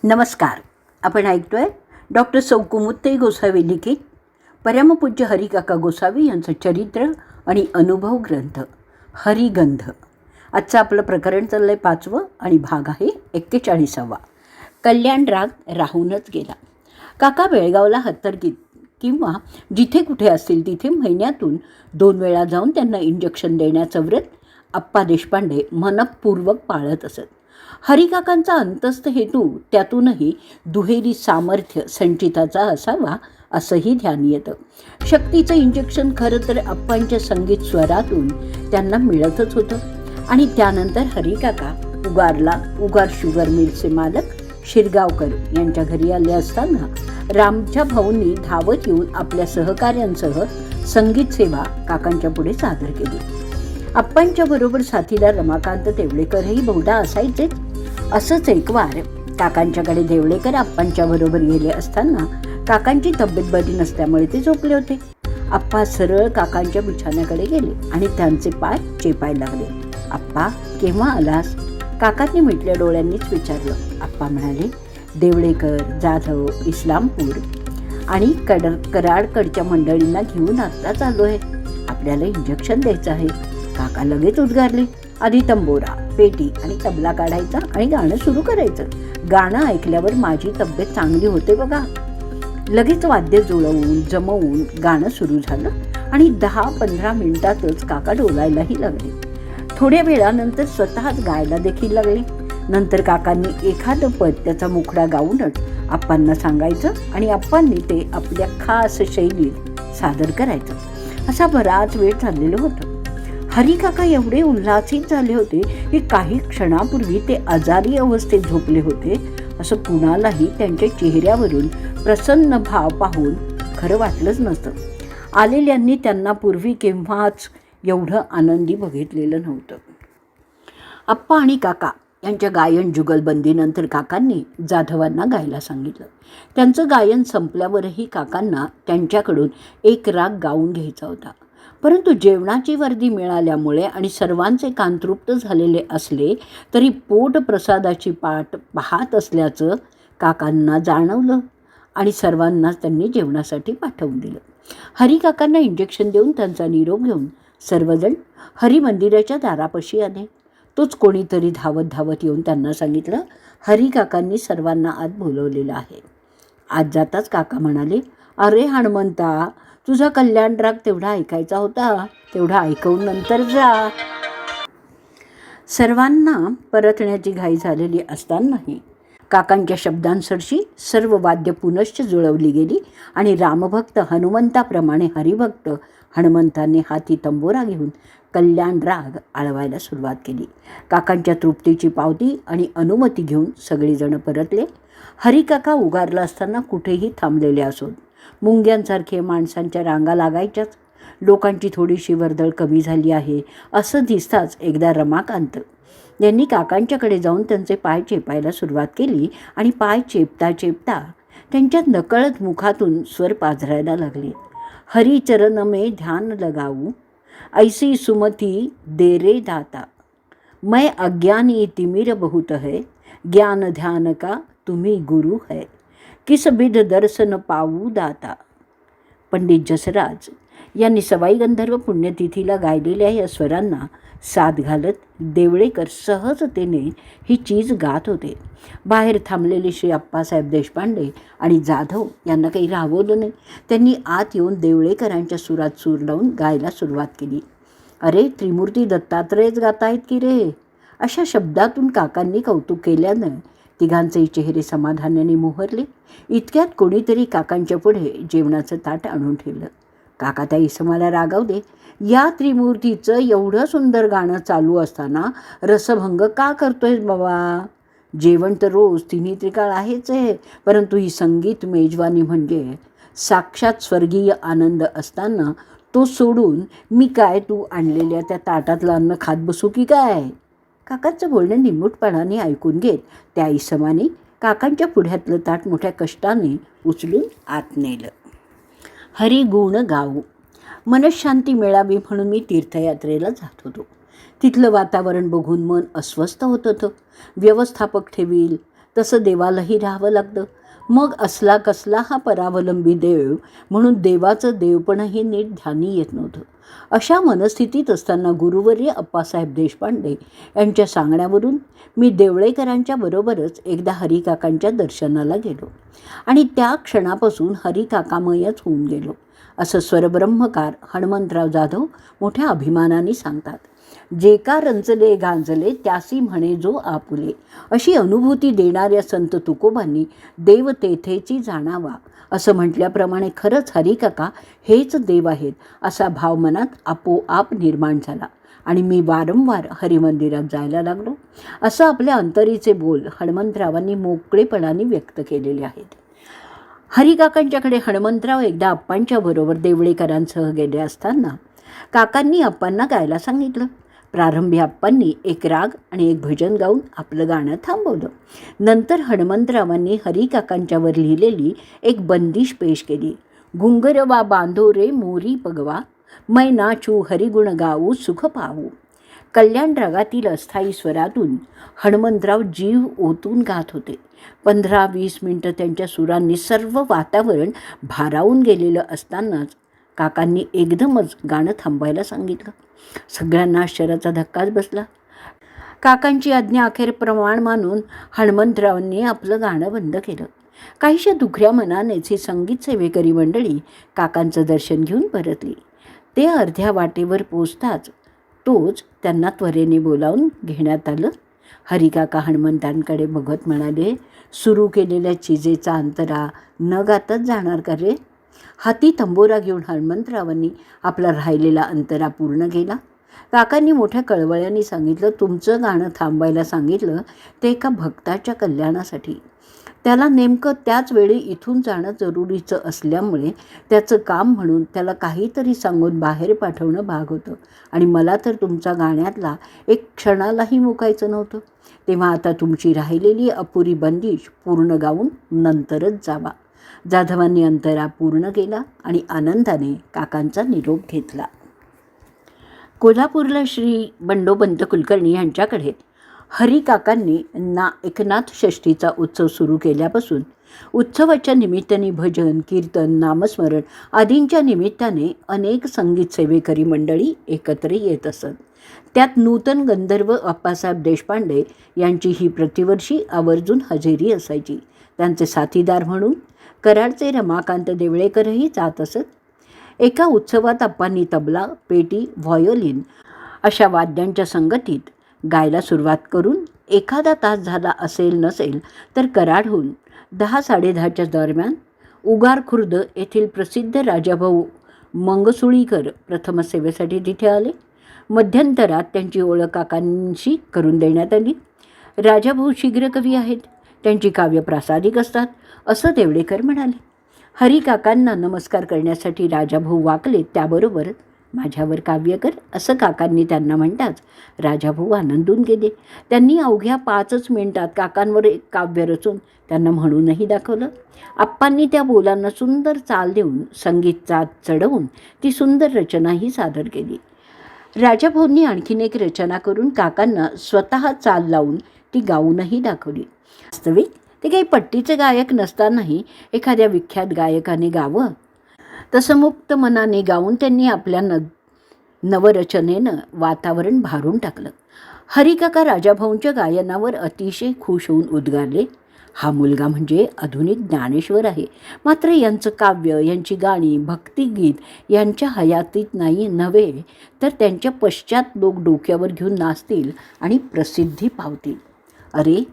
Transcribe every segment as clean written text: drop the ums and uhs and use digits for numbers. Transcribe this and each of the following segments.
नमस्कार. आपण ऐकतोय डॉक्टर सौ कुमुत्ते गोसावी लिखित परमपूज्य हरिकाका गोसावी यांचं चरित्र आणि अनुभव ग्रंथ हरिगंध. आजचं आपलं प्रकरण चाललं आहे 5वं आणि भाग आहे 41वा. कल्याण राग राहूनच गेला. काका बेळगावला हत्तरकीत किंवा जिथे कुठे असतील तिथे महिन्यातून 2 वेळा जाऊन त्यांना इंजेक्शन देण्याचं व्रत आप्पा देशपांडे मनपूर्वक पाळत असत. हरिकाकांचा अंतस्थ हेतू त्यातूनही दुहेरी सामर्थ्य संचिताचा असावा असंही ध्यान येतं. शक्तीचं इंजेक्शन खरं तर आप्पांच्या संगीत स्वरातून त्यांना मिळतच होतं. आणि त्यानंतर हरिकाका उगार शुगर मिलचे मालक शिरगावकर यांच्या घरी आले असताना रामच्या भाऊंनी धावत येऊन आपल्या सहकाऱ्यांसह संगीत सेवा काकांच्या पुढे सादर केली. आप्पांच्या बरोबर साथीदार रमाकांत देवळेकरही बहुधा असायचेच. असंच एक वार काकांच्याकडे देवळेकर आप्पांच्या बरोबर गेले असताना काकांची तब्येत बरी नसल्यामुळे ते झोपले होते. आप्पा सरळ काकांच्या बिछाण्याकडे गेले आणि त्यांचे पाय चेपायला लागले. आप्पा, केव्हा आलास? काकांनी मिटल्या डोळ्यांनीच विचारलं. आप्पा म्हणाले, देवळेकर, जाधव, इस्लामपूर आणि कराडकडच्या मंडळींना घेऊन आत्ताच आलो आहे. आपल्याला इंजेक्शन द्यायचं आहे. काका लगेच उद्गारले, आधी तंबोरा, पेटी आणि तबला काढायचा आणि गाणं सुरू करायचं. गाणं ऐकल्यावर माझी तब्येत चांगली होते बघा. लगेच वाद्य जुळवून जमवून गाणं सुरू झालं आणि 10-15 मिनिटातच काका डोलायलाही लागले. थोड्या वेळानंतर स्वतःच गायला देखील लागले. नंतर काकांनी एखादं पद त्याचा मुखडा गाऊनच आप्पांना सांगायचं आणि आप्पांनी ते आपल्या खास शैलीत सादर करायचं. असा बराच वेळ चाललेलं होतं. हरिकाका एवढे उल्हासित झाले होते की काही क्षणापूर्वी ते आजारी अवस्थेत झोपले होते असं कुणालाही त्यांच्या चेहऱ्यावरून प्रसन्न भाव पाहून खरं वाटलंच नसतं. आलेल्यांनी त्यांना पूर्वी केव्हाच एवढं आनंदी बघितलेलं नव्हतं. आप्पा आणि काका यांच्या गायन जुगलबंदीनंतर काकांनी जाधवांना गायला सांगितलं. त्यांचं गायन संपल्यावरही काकांना त्यांच्याकडून एक राग गाऊन घ्यायचा होता. परंतु जेवणाची वर्दी मिळाल्यामुळे आणि सर्वांचे कान तृप्त झालेले असले तरी पोट प्रसादाची पाट पाहत असल्याचं काकांना जाणवलं आणि सर्वांनाच त्यांनी जेवणासाठी पाठवून दिलं. हरिकाकांना इंजेक्शन देऊन त्यांचा निरोप घेऊन सर्वजण हरिमंदिराच्या दारापाशी आले. तोच कोणीतरी धावत येऊन त्यांना सांगितलं, हरिकाकांनी सर्वांना आत बोलवलेलं आहे. आज जाताच काका म्हणाले, अरे हनुमंता, तुझा कल्याण राग तेवढा ऐकायचा होता, तेवढा ऐकवून नंतर जा. सर्वांना परतण्याची घाई झालेली असतानाही काकांच्या शब्दांसरशी सर्व वाद्य पुनश्च जुळवली गेली आणि रामभक्त हनुमंताप्रमाणे हरिभक्त हनुमंताने हाती तंबोरा घेऊन कल्याण राग आळवायला सुरुवात केली. काकांच्या तृप्तीची पावती आणि अनुमती घेऊन सगळेजण परतले. हरिकाका उगारला असताना कुठेही थांबलेले असोत. मुंग्यांसारखे माणसांच्या रांगा लागायच्याच. लोकांची थोडीशी वर्दळ कमी झाली आहे असं दिसताच एकदा रमाकांत यांनी काकांच्याकडे जाऊन त्यांचे पाय चेपायला सुरुवात केली आणि पाय चेपता त्यांच्या नकळत मुखातून स्वर पाझरायला लागले. हरिचरण में ध्यान लगाऊ, ऐसी सुमती दे रे दाता, मैं अज्ञानी तिमिर बहुत है, ज्ञान ध्यान का तुम्ही गुरु है, किस बिध दर्शन पाऊ दाता. पंडित जसराज यांनी सवाई गंधर्व पुण्यतिथीला गायलेल्या या स्वरांना साथ घालत देवळेकर सहजतेने ही चीज गात होते. बाहेर थांबलेले श्री आप्पासाहेब देशपांडे आणि जाधव यांना काही राहवलं नाही. त्यांनी आत येऊन देवळेकरांच्या सुरात सूर लावून गायला सुरुवात केली. अरे, त्रिमूर्ती दत्तात्रयच गातायत की रे, अशा शब्दातून काकांनी कौतुक केल्यानं तिघांचे चेहरे समाधानाने मोहरले. इतक्यात कोणीतरी काकांच्या पुढे जेवणाचं ताट आणून ठेवलं. काका त्या इसमाला रागावले, या त्रिमूर्तीचं एवढं सुंदर गाणं चालू असताना रसभंग का करतोयस बाबा? जेवण तर रोज तिन्ही त्रिकाळ आहेच आहे, परंतु ही संगीत मेजवानी म्हणजे साक्षात स्वर्गीय आनंद असताना तो सोडून मी काय तू आणलेल्या त्या ताटातलं अन्न खात बसू की काय? काकांचं बोलणं निमूटपणाने ऐकून घेत त्या इसमाने काकांच्या पुढ्यातलं ताट मोठ्या कष्टाने उचलून आत नेलं. हरिगुण गाऊ. मनशांती मिळावी म्हणून मी तीर्थयात्रेला जात होतो. तिथलं वातावरण बघून मन अस्वस्थ होत होतं. व्यवस्थापक ठेवील तसं देवालाही राहावं लागतं. मग असला कसला हा परावलंबी देव म्हणून देवाचं देवपणही नीट ध्यानी येत नव्हतं. अशा मनस्थितीत असताना गुरुवर्य अप्पासाहेब देशपांडे यांच्या सांगण्यावरून मी देवळेकरांच्या बरोबरच एकदा हरिकाकांच्या दर्शनाला गेलो आणि त्या क्षणापासून हरिकाकामयच होऊन गेलो, असं स्वरब्रह्मकार हनुमंतराव जाधव मोठ्या अभिमानाने सांगतात. जे का रंजले गांजले त्यासी म्हणे जो आपुले, अशी अनुभूती देणाऱ्या संत तुकोबांनी देव तेथेची जाणावा असं म्हटल्याप्रमाणे खरंच हरिकाका हेच देव आहेत असा भाव मनात आपोआप निर्माण झाला आणि मी वारंवार हरिमंदिरात जायला लागलो, असं आपल्या अंतरीचे बोल हनुमंतरावांनी मोकळेपणाने व्यक्त केलेले आहेत. हरिकाकांच्याकडे हनुमंतराव एकदा अप्पांच्या बरोबर देवळेकरांसह गेले असताना काकांनी अप्पांना गायला सांगितलं. प्रारंभी अप्पांनी एक राग आणि एक भजन गाऊन आपलं गाणं थांबवलं. नंतर हनुमंतरावांनी हरिकाकांच्यावर लिहिलेली एक बंदिश पेश केली. घुंगरवा बांधो रे मोरी पगवा, मै नाचू हरिगुण गाऊ सुख पाहू. कल्याण रागातील अस्थायी स्वरातून हनुमंतराव जीव ओतून गात होते. 15-20 मिनटं त्यांच्या सुरांनी सर्व वातावरण भारावून गेलेलं असतानाच काकांनी एकदमच गाणं थांबायला सांगितलं. सगळ्यांना आश्चर्याचा धक्काच बसला. काकांची आज्ञा अखेर प्रमाण मानून हनुमंतरावांनी आपलं गाणं बंद केलं. काहीशा दुखऱ्या मनानेच ही संगीत सेवेकरी मंडळी काकांचं दर्शन घेऊन परतली. ते अर्ध्या वाटेवर पोचताच तोच त्यांना त्वरेने बोलावून घेण्यात आलं. हरिकाका हनुमंतांकडे बघत म्हणाले, सुरू केलेल्या चिजेचा अंतरा न गाताच जाणार का रे? हाती तंबोरा घेऊन हनुमंतरावांनी आपला राहिलेला अंतरा पूर्ण केला. काकांनी मोठ्या कळवळ्याने सांगितलं, तुमचं गाणं थांबायला सांगितलं ते एका भक्ताच्या कल्याणासाठी. त्याला नेमकं त्याच वेळी इथून जाणं जरुरीचं असल्यामुळे त्याचं काम म्हणून त्याला काहीतरी सांगून बाहेर पाठवणं भाग होतं आणि मला तर तुमच्या गाण्यातला एक क्षणालाही मुकायचं नव्हतं. तेव्हा आता तुमची राहिलेली अपुरी बंदिश पूर्ण गाऊन नंतरच जावा. जाधवांनी अंतरा पूर्ण केला आणि आनंदाने काकांचा निरोप घेतला. कोल्हापूरला श्री बंडोपंत कुलकर्णी यांच्याकडे हरिकाकांनी एकनाथ षष्ठीचा उत्सव सुरू केल्यापासून उत्सवाच्या निमित्ताने भजन, कीर्तन, नामस्मरण आदींच्या निमित्ताने अनेक संगीत सेवेकरी मंडळी एकत्र येत असत. त्यात नूतन गंधर्व अप्पासाहेब देशपांडे यांची ही प्रतिवर्षी आवर्जून हजेरी असायची. त्यांचे साथीदार म्हणून कराडचे रमाकांत देवळेकरही जात असत. एका उत्सवात अप्पांनी तबला, पेटी, व्हायोलिन अशा वाद्यांच्या संगतीत गायला सुरुवात करून एखादा तास झाला असेल नसेल तर कराडहून 10-10:30च्या दरम्यान उगार खुर्द येथील प्रसिद्ध राजाभाऊ मंगसुळीकर प्रथम सेवेसाठी तिथे आले. मध्यंतरात त्यांची ओळख काकांशी करून देण्यात आली. राजाभाऊ शीघ्र कवी आहेत, त्यांची काव्य प्रासादिक असतात असं देवळेकर म्हणाले. हरिकाकांना नमस्कार करण्यासाठी राजाभाऊ वाकले. त्याबरोबर माझ्यावर काव्य कर असं काकांनी त्यांना म्हणताच राजाभाऊ आनंदून गेले. त्यांनी अवघ्या 5च मिनिटात काकांवर एक काव्य रचून त्यांना म्हणूनही दाखवलं. आप्पांनी त्या बोलांना सुंदर चाल देऊन संगीत चाच चढवून ती सुंदर रचनाही सादर केली. राजाभाऊंनी आणखीन एक रचना करून काकांना स्वतः चाल लावून ती गाऊनही दाखवली. वास्तविक ते काही पट्टीचे गायक नसतानाही एखाद्या विख्यात गायकाने गावं तसं मुक्त मनाने गाऊन त्यांनी आपल्या नवरचनेनं वातावरण भारून टाकलं. हरिकाका राजाभाऊंच्या गायनावर अतिशय खुश होऊन उद्गारले, हा मुलगा म्हणजे आधुनिक ज्ञानेश्वर आहे. मात्र यांचं काव्य, यांची गाणी, भक्तिगीत यांच्या हयातीत नव्हे तर त्यांच्या पश्चात लोक डोक्यावर घेऊन नाचतील आणि प्रसिद्धी पावतील. अरे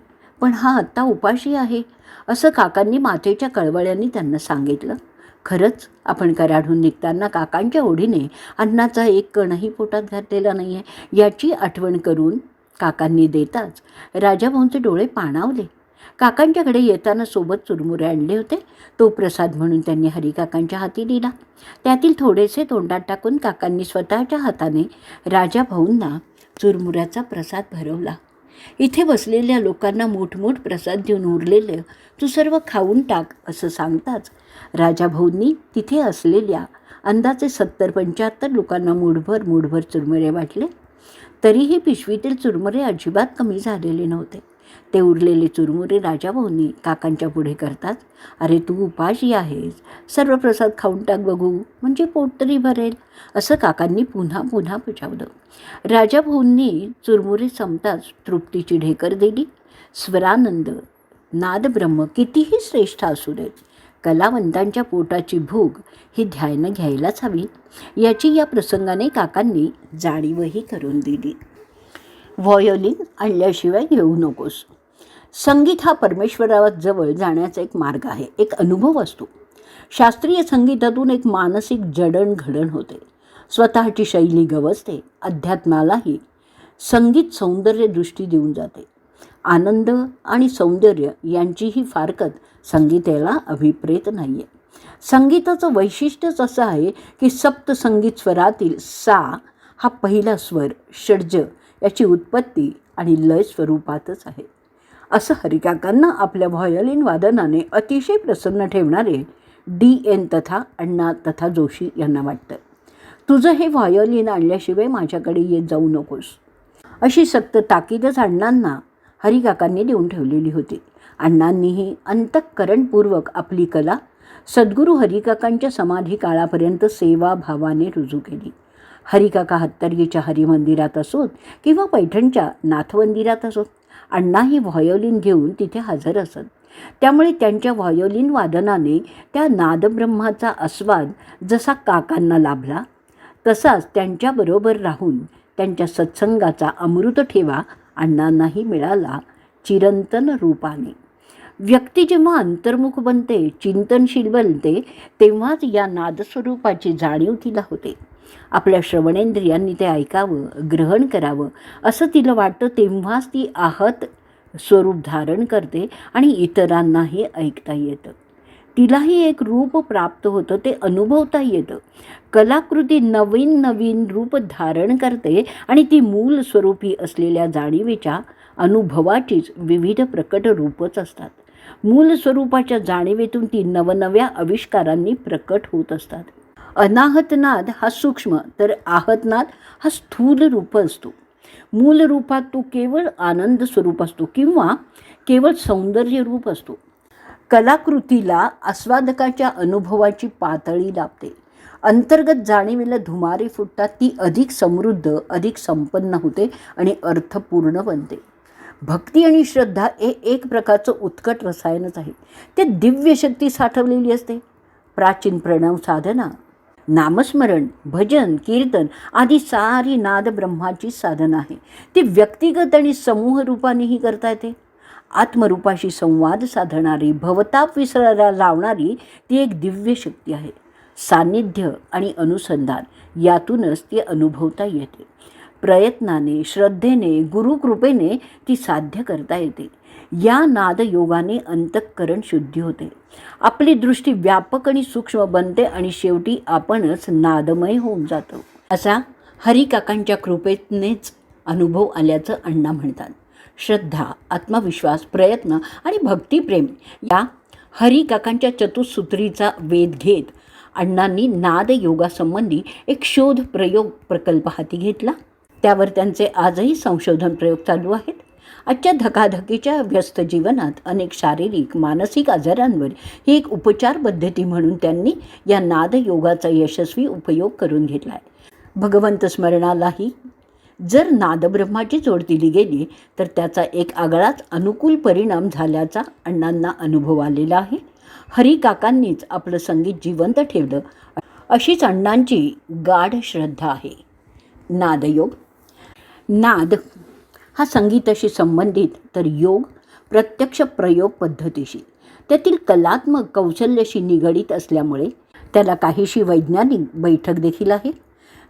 पण हा आत्ता उपाशी आहे असं काकांनी माथेच्या कळवळ्यांनी त्यांना सांगितलं. खरंच आपण कराडहून निघताना काकांच्या ओढीने अन्नाचा एक कणही पोटात घातलेला नाही आहे याची आठवण करून काकांनी देताच राजाभाऊंचे डोळे पाणावले. काकांच्याकडे येताना सोबत चुरमुरे आणले होते. तो प्रसाद म्हणून त्यांनी हरिकाकांच्या हाती दिला. त्यातील थोडेसे तोंडात टाकून काकांनी स्वतःच्या हाताने राजाभाऊंना चुरमुऱ्याचा प्रसाद भरवला. इथे बसलेल्या लोकांना मोठमोठ प्रसाद देऊन उरलेलं तू सर्व खाऊन टाक असं सांगताच राजाभाऊंनी तिथे असलेल्या अंदाजे 70-75 लोकांना मूठभर चुरमुरे वाटले. तरीही पिशवीतील चुरमुरे अजिबात कमी झालेले नव्हते. ते उरलेले चुरमुरे राजाभाऊंनी काकांच्या पुढे करतात. अरे तू उपाशी आहेस, सर्व प्रसाद खाऊन टाक बघू, म्हणजे पोट तरी भरेल, असं काकांनी पुन्हा पुन्हा बजावलं. राजाभाऊंनी चुरमुरे संपताच तृप्तीची ढेकर दिली. स्वरानंद नादब्रह्म कितीही श्रेष्ठ असू देत, कलावंतांच्या पोटाची भूक ही ध्यान घ्यायलाच हवी, याची या प्रसंगाने काकांनी जाणीवही करून दिली. व्हायोलिन आणल्याशिवाय येऊ नकोस. संगीत हा परमेश्वराजवळ जाण्याचा एक मार्ग आहे, एक अनुभव असतो. शास्त्रीय संगीतातून एक मानसिक जडणघडण होते, स्वतःची शैली गवसते, अध्यात्मालाही संगीत सौंदर्य दृष्टी देऊन जाते. आनंद आणि सौंदर्य यांचीही फारकत संगीताला अभिप्रेत नाही आहे. संगीताचं वैशिष्ट्यच असं आहे की सप्तसंगीत स्वरातील सा हा पहिला स्वर, षड्ज याची उत्पत्ती आणि लय स्वरूपातच आहे, असं हरिकाकांना आपल्या व्हायोलिन वादनाने अतिशय प्रसन्न ठेवणारे D.N. तथा अण्णा तथा जोशी यांना वाटतं. तुझं हे व्हायोलिन आणल्याशिवाय माझ्याकडे येत जाऊ नकोस, अशी सक्त ताकीदच अण्णांना हरिकाकांनी देऊन ठेवलेली होती. अण्णांनीही अंतःकरणपूर्वक आपली कला सद्गुरू हरिकाकांच्या समाधी काळापर्यंत सेवाभावाने रुजू केली. हरिकाका हत्तरगीच्या हरिमंदिरात असोत किंवा पैठणच्या नाथमंदिरात असोत, अण्णाही व्हायोलिन घेऊन तिथे हजर असत. त्यामुळे त्यांच्या व्हायोलिन वादनाने त्या नादब्रह्माचा आस्वाद जसा काकांना लाभला, तसाच त्यांच्याबरोबर राहून त्यांच्या सत्संगाचा अमृत ठेवा अण्णांनाही मिळाला चिरंतन रूपाने. व्यक्ती जेव्हा अंतर्मुख बनते, चिंतनशील बनते, तेव्हाच या नादस्वरूपाची जाणीव तिला होते. आपल्या श्रवणेंद्रियांनी ते ऐकावं, ग्रहण करावं असं तिला वाटतं, तेव्हाच ती आहत स्वरूप धारण करते आणि इतरांनाही ऐकता येतं. तिलाही एक रूप प्राप्त होतं, ते अनुभवता येतं. कलाकृती नवीन नवीन रूप धारण करते आणि ती मूल स्वरूपी असलेल्या जाणीवेच्या अनुभवाचीच विविध प्रकट रूपच असतात. मूल स्वरूपाच्या जाणीवेतून ती नवनव्या आविष्कारांनी प्रकट होत असतात. अनाहतनाद हा सूक्ष्म तर आहतनाद हा स्थूल रूप असतो. मूल रूपात तो केवळ आनंद स्वरूप असतो किंवा केवळ सौंदर्य रूप असतो. कलाकृतीला आस्वादकाच्या अनुभवाची पातळी लाभते. अंतर्गत जाणीवेला धुमारे फुटतात, ती अधिक समृद्ध, अधिक संपन्न होते आणि अर्थपूर्ण बनते. भक्ती आणि श्रद्धा हे एक प्रकारचं उत्कट रसायनच आहे. ते दिव्य शक्ती साठवलेली असते. प्राचीन प्रणव साधना, नामस्मरण, भजन, कीर्तन आदी सारी नाद ब्रह्माची साधना आहे. ती व्यक्तिगत आणि समूह रूपानेही करता येते. आत्मरूपाशी संवाद साधणारी, भवताप विसरायला लावणारी ती एक दिव्य शक्ती आहे. सान्निध्य आणि अनुसंधान यातूनच ती अनुभवता येते. प्रयत्नाने, श्रद्धेने, गुरुकृपेने ती साध्य करता येते. या नादयोगाने अंतःकरण शुद्धी होते. आपली दृष्टी व्यापक आणि सूक्ष्म बनते आणि शेवटी आपणच नादमय होऊन जातो, असा हरिकाकांच्या कृपेनेच अनुभव आल्याचं अण्णा म्हणतात. श्रद्धा, आत्मविश्वास, प्रयत्न आणि भक्तिप्रेम या हरिकाकांच्या चतुसूत्रीचा वेध घेत अण्णांनी नादयोगासंबंधी एक शोध प्रयोग प्रकल्प हाती घेतला. त्यावर त्यांचे आजही संशोधन प्रयोग चालू आहेत. आजच्या धकाधकीच्या व्यस्त जीवनात अनेक शारीरिक, मानसिक आजारांवर ही एक उपचार पद्धती म्हणून त्यांनी या नादयोगाचा यशस्वी उपयोग करून घेतला आहे. भगवंत स्मरणालाही जर नादब्रह्माची जोड दिली गेली तर त्याचा एक आगळाच अनुकूल परिणाम झाल्याचा अण्णांना अनुभव आलेला आहे. हरिकाकांनीच आपलं संगीत जिवंत ठेवलं, अशीच अण्णांची गाढ श्रद्धा आहे. नादयोग. नाद हा संगीताशी संबंधित, तर योग प्रत्यक्ष प्रयोग पद्धतीशी, त्यातील कलात्मक कौशल्याशी निगडीत असल्यामुळे त्याला काहीशी वैज्ञानिक बैठक देखील आहे.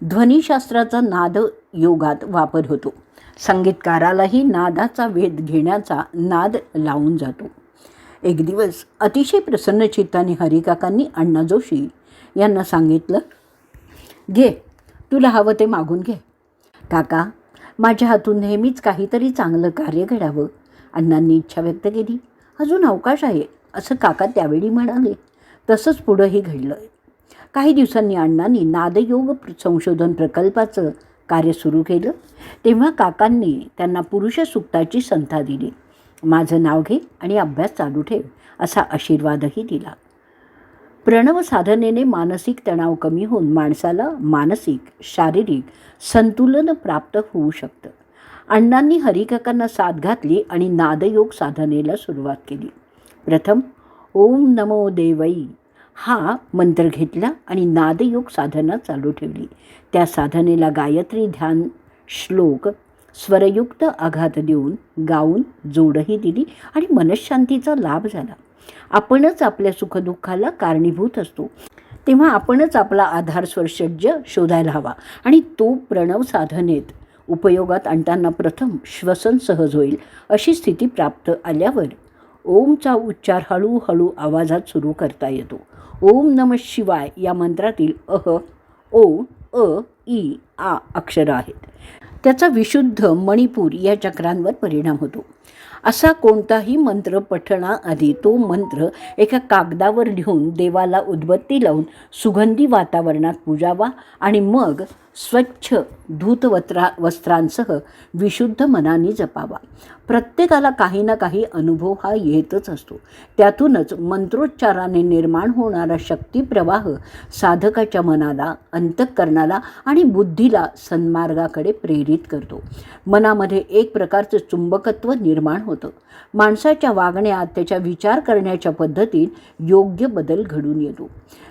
ध्वनिशास्त्राचा नाद योगात वापर होतो. संगीतकारालाही नादाचा वेध घेण्याचा नाद लावून जातो. एक दिवस अतिशय प्रसन्न चित्ताने हरिकाकांनी अण्णा जोशी यांना सांगितलं, घे, तुला हवं ते मागून घे. काका, माझ्या हातून नेहमीच काहीतरी चांगलं कार्य घडावं. अण्णांनी इच्छा व्यक्त केली. अजून अवकाश आहे, असं काका त्यावेळी म्हणाले. तसंच पुढंही घडलं. काही दिवसांनी अण्णांनी नादयोग संशोधन प्रकल्पाचं कार्य सुरू केलं. तेव्हा काकांनी त्यांना पुरुष सुक्ताची संथा दिली. माझं नाव घे आणि अभ्यास चालू ठेव असा आशीर्वादही दिला. प्रणव साधनेने मानसिक तणाव कमी होऊन माणसाला मानसिक शारीरिक संतुलन प्राप्त होऊ शकतं. अण्णांनी हरिकाकांना साथ घातली आणि नादयोग साधनेला सुरुवात केली. प्रथम ओम नमो देवई हा मंत्र घेतला आणि नादयोग साधना चालू ठेवली. त्या साधनेला गायत्री ध्यान श्लोक स्वरयुक्त आघात देऊन गाऊन जोडही दिली आणि मनःशांतीचा लाभ झाला. आपणच आपल्या सुखदुःखाला कारणीभूत असतो, तेव्हा आपणच आपला आधार स्वरसज्ज शोधायला हवा आणि तो प्रणव साधनेत उपयोगात आणताना प्रथम श्वसन सहज होईल अशी स्थिती प्राप्त आल्यावर ओमचा उच्चार हळूहळू आवाजात सुरू करता येतो. ओम नमः शिवाय या मंत्रातील ओ अ ई आ अक्षरं आहेत. त्याचा विशुद्ध मणिपूर या चक्रांवर परिणाम होतो. असा कोणताही मंत्र पठणाआधी तो मंत्र एका कागदावर लिहून देवाला उदबत्ती लावून सुगंधी वातावरणात पूजावा आणि मग स्वच्छ धूत वस्त्रांसह विशुद्ध मनाने जपावा. प्रत्येकाला काही ना काही अनुभव हा येतच असतो. त्यातूनच मंत्रोच्चाराने निर्माण होणारा शक्तिप्रवाह साधकाच्या मनाला, अंतःकरणाला आणि बुद्धीला सन्मार्गाकडे प्रेरित करतो. मनामध्ये एक प्रकारचं चुंबकत्व निर्माण होतं. माणसाच्या वागण्यात, त्याच्या विचार करण्याच्या पद्धतीत योग्य बदल घडून येतो.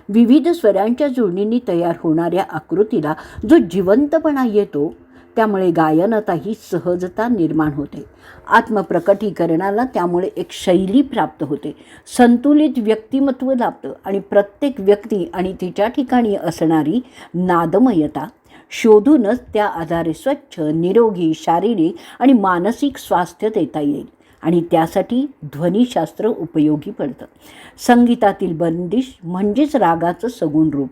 विविध स्वरांच्या जोडणीने तयार होणाऱ्या आकृतीला जो जिवंतपणा येतो त्यामुळे गायनातही सहजता निर्माण होते. आत्मप्रकटीकरणाला त्यामुळे एक शैली प्राप्त होते. संतुलित व्यक्तिमत्व लाभतं आणि प्रत्येक व्यक्ती आणि तिच्या ठिकाणी असणारी नादमयता शोधूनच त्या आधारे स्वच्छ, निरोगी शारीरिक आणि मानसिक स्वास्थ्य देता येईल आणि त्यासाठी ध्वनिशास्त्र उपयोगी पडतं. संगीतातील बंदिश म्हणजेच रागाचं सगुण रूप.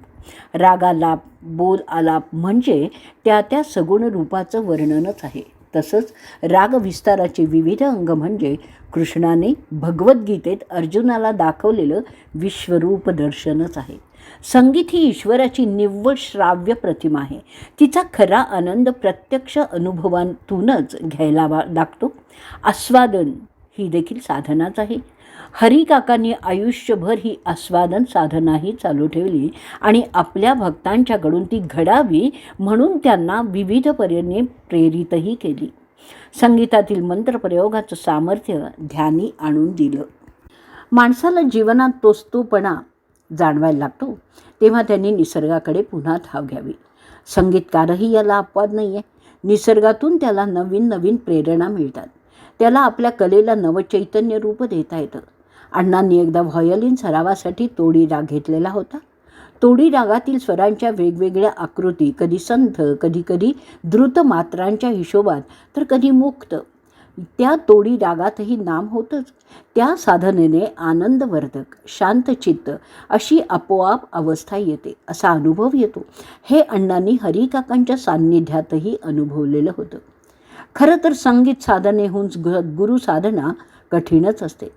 रागालाप, बोल आलाप म्हणजे त्या त्या सगुण रूपाचं वर्णनच आहे. तसंच राग विस्ताराचे विविध अंग म्हणजे कृष्णाने भगवद्गीतेत अर्जुनाला दाखवलेलं विश्वरूप दर्शनच आहे. संगीत ही ईश्वराची निव्वळ श्राव्य प्रतिमा आहे. तिचा खरा आनंद प्रत्यक्ष अनुभवातूनच घ्यायला लागतो. आस्वादन ही देखील साधनाच आहे. हरिकाकांनी आयुष्यभर ही आस्वादन साधनाही चालू ठेवली आणि आपल्या भक्तांच्याकडून ती घडावी म्हणून त्यांना विविध पर्यायाने प्रेरितही केली. संगीतातील मंत्रप्रयोगाचं सामर्थ्य ध्यानी आणून दिलं. माणसाला जीवनात तोचतोपणा जाणवायला लागतो तेव्हा त्यांनी निसर्गाकडे पुन्हा धाव घ्यावी. संगीतकारही याला अपवाद नाही आहे. निसर्गातून त्याला नवीन नवीन प्रेरणा मिळतात. त्याला आपल्या कलेला नवचैतन्य रूप देता येतं. अण्णांनी एकदा व्हायोलिन सरावासाठी तोडी राग घेतलेला होता. तोडी रागातील स्वरांच्या वेगवेगळ्या आकृती, कधी संथ, कधी कधी द्रुत मात्रांच्या हिशोबात, तर कधी मुक्त, त्या तोडी रागातही नाम होतंच. त्या साधनेने आनंदवर्धक, शांतचित्त अशी आपोआप अवस्था येते, असा अनुभव येतो. हे अण्णांनी हरिकाकांच्या सान्निध्यातही अनुभवलेलं होतं. खरं तर संगीत साधनेहून गुरु साधना कठीणच असते.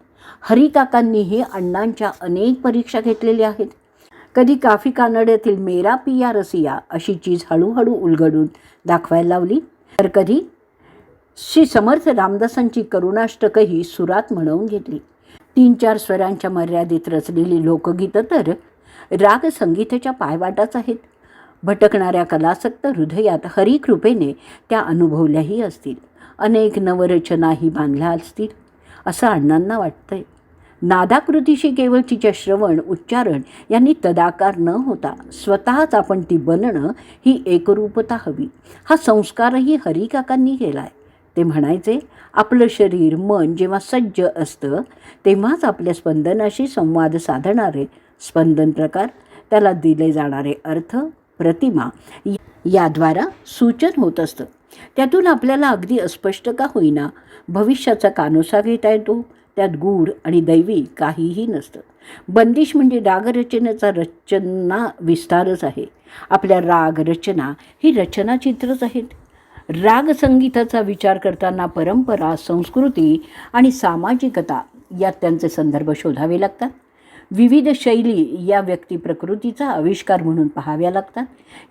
हरिकाकांनीही अण्णांच्या अनेक परीक्षा घेतलेल्या आहेत. कधी काफी कानड्यातील मेरा पिया रसिया अशी चीज हळूहळू उलगडून दाखवायला लावली, तर कधी श्री समर्थ रामदासांची करुणाष्टकही सुरात म्हणवून घेतली. 3-4 स्वरांच्या मर्यादेत रचलेली लोकगीतं तर राग संगीताच्या पायवाटाच आहेत. भटकणाऱ्या कलासक्त हृदयात हरिकृपेने त्या अनुभवल्याही असतील. अनेक नवरचनाही बांधल्या असतील असं अण्णांना वाटतंय. नादाकृतीशी केवळ तिच्या श्रवण, उच्चारण यांनी तदाकार न होता स्वतःच आपण ती बनणं ही एकरूपता हवी. हा संस्कारही हरिकाकांनी केला आहे. ते म्हणायचे, आपलं शरीर मन जेव्हा सज्ज असतं तेव्हाच आपल्या स्पंदनाशी संवाद साधणारे स्पंदन प्रकार, त्याला दिले जाणारे अर्थ, प्रतिमा याद्वारा सूचन होत असतं. त्यातून आपल्याला अगदी अस्पष्ट का होईना भविष्याचा कानोसा घेता येतो. त्यात गूढ आणि दैवी काहीही नसतं. बंदिश म्हणजे रागरचनेचा रचना विस्तारच आहे. आपल्या राग रचना ही रचनाचित्रच आहेत. राग संगीताचा विचार करताना परंपरा, संस्कृती आणि सामाजिकता यात त्यांचे संदर्भ शोधावे लागतात. विविध शैली या व्यक्ती प्रकृतीचा आविष्कार म्हणून पाहाव्या लागतात,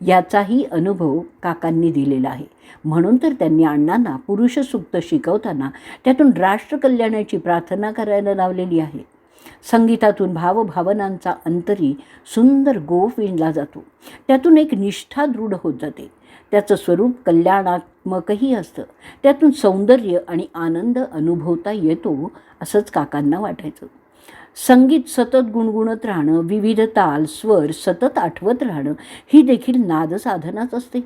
याचाही अनुभव काकांनी दिलेला आहे. म्हणून तर त्यांनी अण्णांना पुरुष सूक्त शिकवताना त्यातून राष्ट्रकल्याणाची प्रार्थना करायला लावलेली आहे. संगीतातून भावभावनांचा अंतरी सुंदर गोफ विणला जातो. त्यातून एक निष्ठा दृढ होत जाते. त्याचं स्वरूप कल्याणात्मकही असतं. त्यातून सौंदर्य आणि आनंद अनुभवता येतो असंच काकांना वाटायचं. संगीत सतत गुणगुणत राहणं, विविध ताल स्वर सतत आठवत राहणं ही देखील नादसाधनाच असते.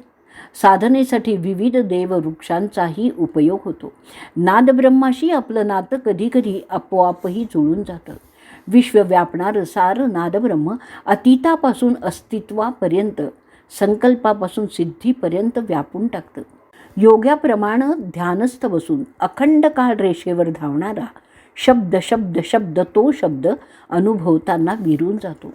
साधनेसाठी विविध देववृक्षांचाही उपयोग होतो. नादब्रह्माशी आपलं नातं कधीकधी आपोआपही जुळून जातं. विश्व व्यापणारं सारं नादब्रह्म अतीतापासून अस्तित्वापर्यंत, संकल्पापासून सिद्धीपर्यंत व्यापून टाकतं. योग्याप्रमाणे ध्यानस्थ बसून अखंड काळ रेषेवर धावणारा शब्द शब्द शब्द तो शब्द अनुभवताना विरून जातो.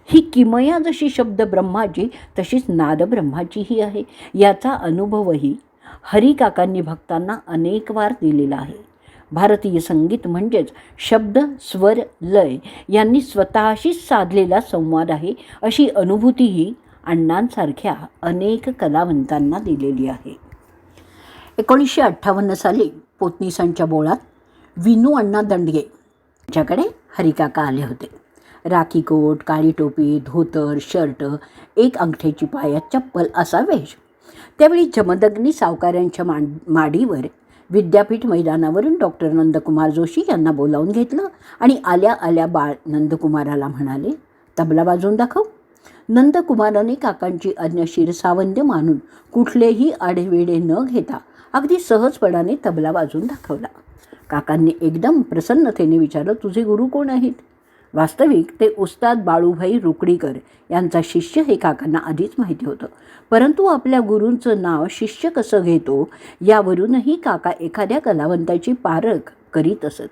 ही किमया जशी शब्द ब्रह्माची तशीच नादब्रह्माचीही आहे. याचा अनुभवही हरिकाकांनी भक्तांना अनेकवार दिलेला आहे. भारतीय संगीत म्हणजेच शब्द स्वर लय यांनी स्वतःशीच साधलेला संवाद आहे, अशी अनुभूतीही अण्णांसारख्या अनेक कलावंतांना दिलेली आहे. 1958 साली पोतनीसांच्या बोळात विनू अण्णा दंडगे यांच्याकडे हरिकाका आले होते. राखी कोट, काळी टोपी, धोतर, शर्ट, एक अंगठ्याची पायात चप्पल असा वेश. त्यावेळी जमदग्नी सावकारांच्या माडीवर विद्यापीठ मैदानावरून डॉक्टर नंदकुमार जोशी यांना बोलावून घेतलं आणि आल्या आल्या बाळ नंदकुमाराला म्हणाले, तबला वाजवून दाखव. नंदकुमाराने काकांची आज्ञा शिरसावंद्य मानून कुठलेही आढेवेढे न घेता अगदी सहजपणाने तबला वाजवून दाखवला. काकांनी एकदम प्रसन्नतेने विचारलं, तुझे गुरु कोण आहेत? वास्तविक ते उस्ताद बाळूभाई रुकडीकर यांचा शिष्य हे काकांना आधीच माहिती होतं. परंतु आपल्या गुरूंचं नाव शिष्य कसं घेतो यावरूनही काका एखाद्या कलावंताची पारख करीत असत.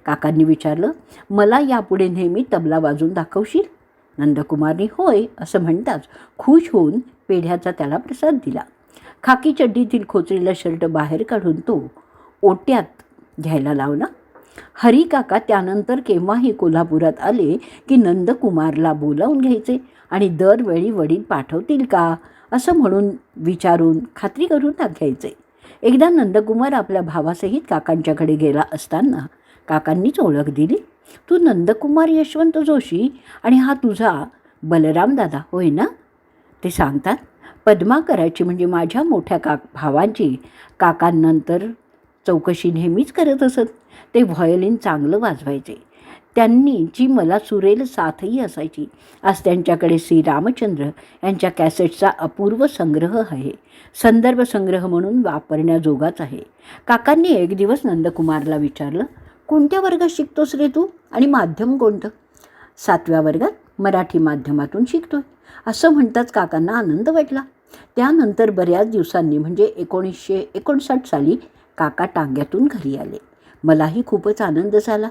काकांनी विचारलं, मला यापुढे नेहमी तबला वाजवून दाखवशील? नंदकुमारने होय असं म्हणताच खुश होऊन पेढ्याचा त्याला प्रसाद दिला. खाकी चड्डीतील खोचलेला शर्ट बाहेर काढून तो ओट्यात घ्यायला लावला. हरिकाका त्यानंतर केव्हाही कोल्हापुरात आले की नंदकुमारला बोलावून घ्यायचे आणि दरवेळी वडील पाठवतील का असं म्हणून विचारून खात्री करून घ्यायचे. एकदा नंदकुमार आपल्या भावासहित काकांच्याकडे गेला असताना काकांनीच ओळख दिली, तू नंदकुमार यशवंत जोशी आणि हा तुझा बलराम दादा होय ना? ते सांगतात, पद्माकराची म्हणजे माझ्या मोठ्या भावांची काकांनंतर चौकशी नेहमीच करत असत. ते व्हायोलिन चांगलं वाजवायचे. त्यांनी जी मला सुरेल साथही असायची. आज त्यांच्याकडे श्री रामचंद्र यांच्या कॅसेटचा अपूर्व संग्रह आहे. संदर्भ संग्रह म्हणून वापरण्याजोगाच आहे. काकांनी एक दिवस नंदकुमारला विचारलं, कोणत्या वर्गात शिकतोस रे तू आणि माध्यम कोणतं? 7व्या वर्गात मराठी माध्यमातून शिकतोय असं म्हणताच काकांना आनंद वाटला. त्यानंतर बऱ्याच दिवसांनी म्हणजे 1959 साली काका टांग्यातून घरी आले. मलाही खूपच आनंद झाला.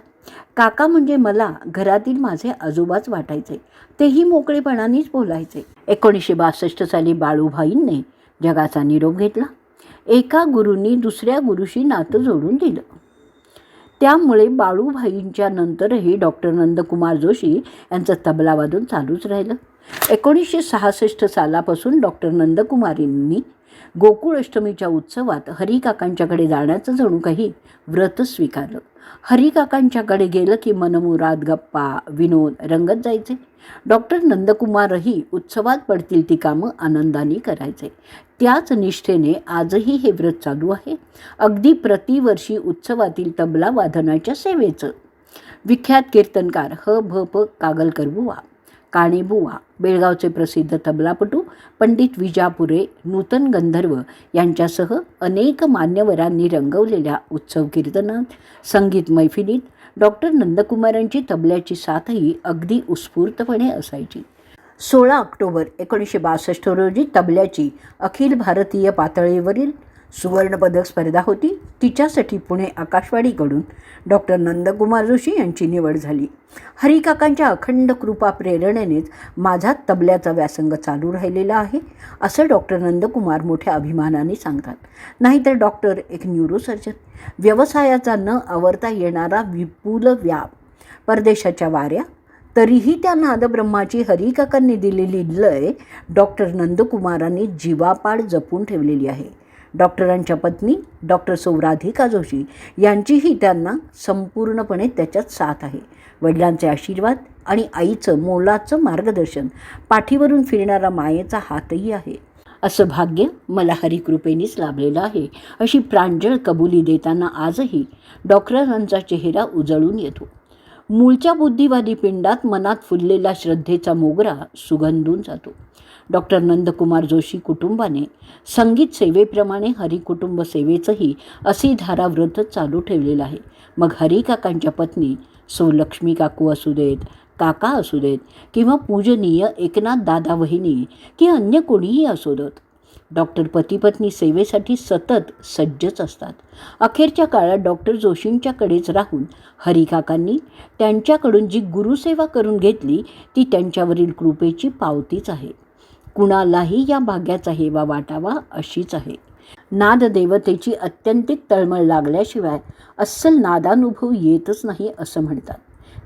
काका म्हणजे मला घरातील माझे आजोबाच वाटायचे. तेही मोकळेपणानेच बोलायचे. 1962 साली बाळूभाईंनी जगाचा निरोप घेतला. एका गुरूंनी दुसऱ्या गुरुशी नातं जोडून दिलं. त्यामुळे बाळूभाईंच्या नंतरही डॉक्टर नंदकुमार जोशी यांचं तबला वादन चालूच राहिलं. 1966 सालापासून डॉक्टर नंदकुमारींनी गोकुळ अष्टमीच्या उत्सवात हरिकाकांच्याकडे जाण्याचं जणू काही व्रत स्वीकारलं. हरिकाकांच्याकडे गेलं की मनमुराद गप्पा विनोद रंगत जायचे. डॉक्टर नंदकुमारही उत्सवात पडतील ती कामं आनंदाने करायचे. त्याच निष्ठेने आजही हे व्रत चालू आहे. अगदी प्रतिवर्षी उत्सवातील तबला वादनाच्या सेवेचं. विख्यात कीर्तनकार ह.भ.प. कागलकरबुवा, काणेबुवा, बेळगावचे प्रसिद्ध तबलापटू पंडित विजापुरे, नूतन गंधर्व यांच्यासह अनेक मान्यवरांनी रंगवलेल्या उत्सव कीर्तनात, संगीत मैफिलीत डॉक्टर नंदकुमारांची तबल्याची साथही अगदी उत्स्फूर्तपणे असायची. 16 ऑक्टोबर 1962 रोजी तबल्याची अखिल भारतीय पातळीवरील सुवर्णपदक स्पर्धा होती. तिच्यासाठी पुणे आकाशवाणीकडून डॉक्टर नंदकुमार जोशी यांची निवड झाली. हरिकाकांच्या अखंड कृपा प्रेरणेनेच माझा तबल्याचा व्यासंग चालू राहिलेला आहे असं डॉक्टर नंदकुमार मोठ्या अभिमानाने सांगतात. नाहीतर डॉक्टर एक न्यूरोसर्जन, व्यवसायाचा न आवरता येणारा विपुल व्याप, परदेशाच्या वाऱ्या, तरीही त्या नादब्रह्माची हरिकाकांनी दिलेली लय डॉक्टर नंदकुमारांनी जीवापाड जपून ठेवलेली आहे. डॉक्टरांच्या पत्नी डॉक्टर सौ राधिका जोशी यांचीही त्यांना संपूर्णपणे त्याच्यात साथ आहे. वडिलांचे आशीर्वाद आणि आईचं मोलाचं मार्गदर्शन, पाठीवरून फिरणारा मायेचा हातही आहे. असं भाग्य मला हरिकृपेनेच लाभलेलं आहे, अशी प्रांजळ कबुली देताना आजही डॉक्टरांचा चेहरा उजळून येतो. मूळच्या बुद्धिवादी पिंडात मनात फुललेला श्रद्धेचा मोगरा सुगंधून जातो. डॉक्टर नंदकुमार जोशी कुटुंबाने संगीत सेवेप्रमाणे हरिकुटुंब सेवेचंही असे धाराव्रत चालू ठेवलेलं आहे. मग हरिकाकांच्या पत्नी सौ लक्ष्मी काकू असू देत, काका असू देत, किंवा पूजनीय एकनाथ दादा वहिनी की अन्य कोणीही असू देत, डॉक्टर पती-पत्नी सेवेसाठी सतत सज्जच असतात. अखेरच्या काळात डॉक्टर जोशींच्याकडेच राहून हरिकाकांनी त्यांच्याकडून जी गुरुसेवा करून घेतली ती त्यांच्यावरील कृपेची पावतीच आहे. कुणालाही या भाग्याचा हेवा वाटावा अशीच आहे. नाददेवतेची अत्यंतिक तळमळ लागल्याशिवाय अस्सल नादानुभव येतच नाही असं म्हणतात.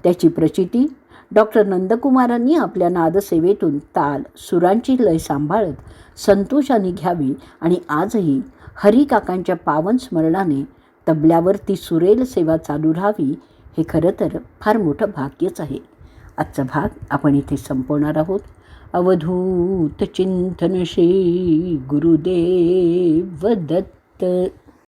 त्याची प्रचिती डॉक्टर नंदकुमारांनी आपल्या नादसेवेतून ताल सुरांची लय सांभाळत संतोषाने घ्यावी आणि आजही हरिकाकांच्या पावन स्मरणाने तबल्यावर ती सुरेल सेवा चालू राहावी, हे खरं तर फार मोठं भाग्यच आहे. आजचा भाग आपण इथे संपवणार आहोत. अवधूत चिंतन श्री गुरुदेव दत्त.